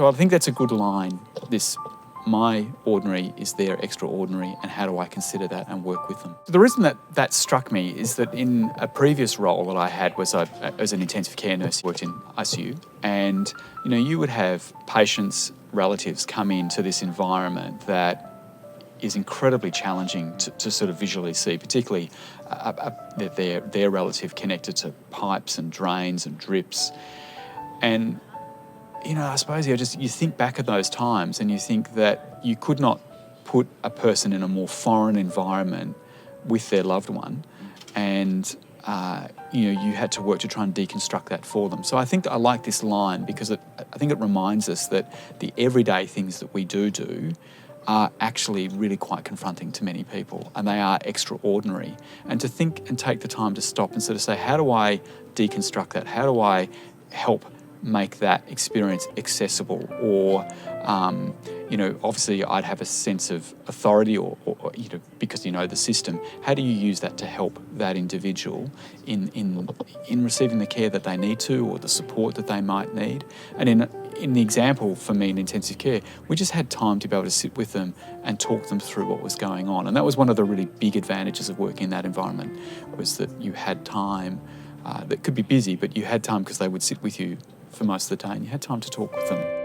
So I think that's a good line, this my ordinary is their extraordinary, and how do I consider that and work with them? The reason that struck me is that in a previous role that I had was as an intensive care nurse, worked in ICU, and you would have patients, relatives come into this environment that is incredibly challenging to sort of visually see, particularly their relative connected to pipes and drains and drips. And I suppose you think back at those times and you think that you could not put a person in a more foreign environment with their loved one, and you had to work to try and deconstruct that for them. So I think I like this line because I think it reminds us that the everyday things that we do are actually really quite confronting to many people, and they are extraordinary. And to think and take the time to stop and sort of say, how do I deconstruct that? How do I help make that experience accessible? Or, obviously I'd have a sense of authority or because the system. How do you use that to help that individual in receiving the care that they need to, or the support that they might need? And in the example for me in intensive care, we just had time to be able to sit with them and talk them through what was going on. And that was one of the really big advantages of working in that environment, was that you had time that could be busy, but you had time because they would sit with you for most of the day and you had time to talk with them.